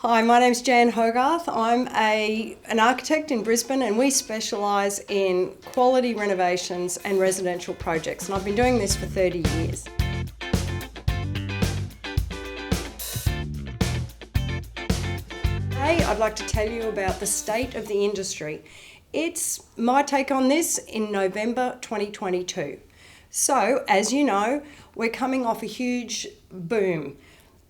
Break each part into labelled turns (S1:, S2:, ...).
S1: Hi, my name's Jan Hogarth. I'm an architect in Brisbane and we specialise in quality renovations and residential projects, and I've been doing this for 30 years. Today I'd like to tell you about the state of the industry. It's my take on this in November 2022. So, as you know, we're coming off a huge boom.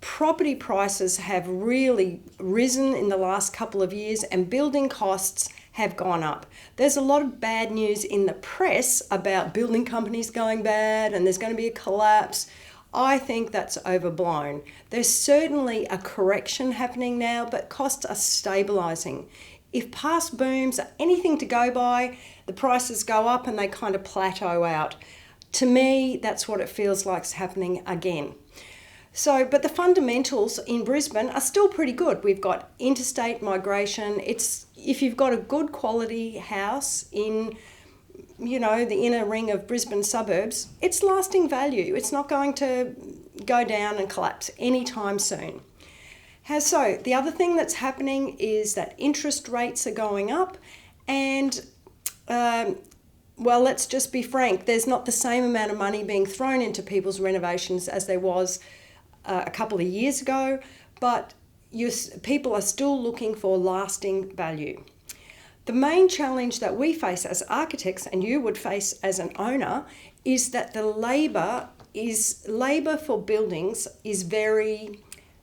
S1: Property prices have really risen in the last couple of years and building costs have gone up. There's a lot of bad news in the press about building companies going bad and there's going to be a collapse. I think that's overblown. There's certainly a correction happening now, but costs are stabilising. If past booms are anything to go by, the prices go up and they kind of plateau out. To me, that's what it feels like is happening again. So, but the fundamentals in Brisbane are still pretty good. We've got interstate migration. If you've got a good quality house in, the inner ring of Brisbane suburbs, it's lasting value. It's not going to go down and collapse anytime soon. So, the other thing that's happening is that interest rates are going up and let's just be frank, there's not the same amount of money being thrown into people's renovations as there was a couple of years ago, but people are still looking for lasting value. The main challenge that we face as architects, and you would face as an owner, is that the labour for buildings is very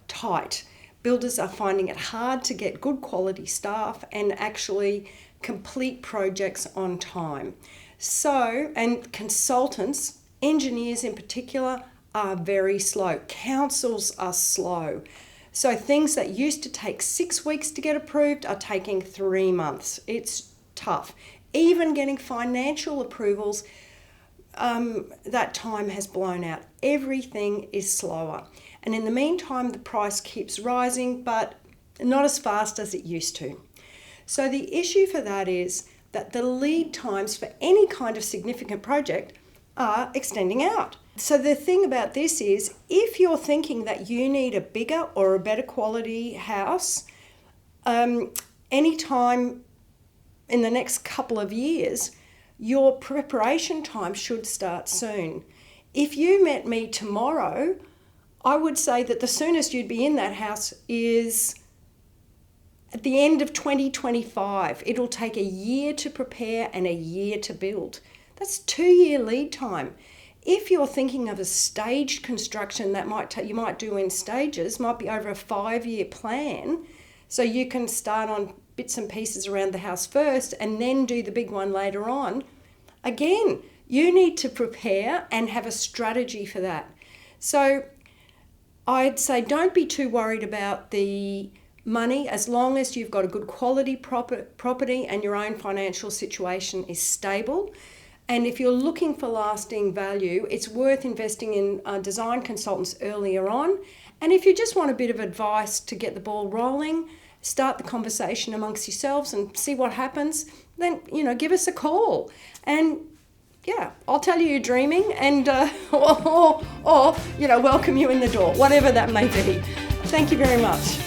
S1: tight. Builders are finding it hard to get good quality staff and actually complete projects on time. So, and consultants, engineers in particular, are very slow. Councils are slow. So things that used to take 6 weeks to get approved are taking 3 months. It's tough. Even getting financial approvals, that time has blown out. Everything is slower. And in the meantime, the price keeps rising, but not as fast as it used to. So the issue for that is that the lead times for any kind of significant project are extending out. So the thing about this is, if you're thinking that you need a bigger or a better quality house, anytime in the next couple of years, your preparation time should start soon. If you met me tomorrow, I would say that the soonest you'd be in that house is at the end of 2025. It'll take a year to prepare and a year to build. That's 2-year lead time. If you're thinking of a staged construction that you might do in stages, might be over a 5-year plan, so you can start on bits and pieces around the house first and then do the big one later on. Again, you need to prepare and have a strategy for that. So I'd say don't be too worried about the money as long as you've got a good quality property and your own financial situation is stable. And if you're looking for lasting value, it's worth investing in design consultants earlier on. And if you just want a bit of advice to get the ball rolling, start the conversation amongst yourselves and see what happens, then, give us a call. And I'll tell you you're dreaming and or welcome you in the door, whatever that may be. Thank you very much.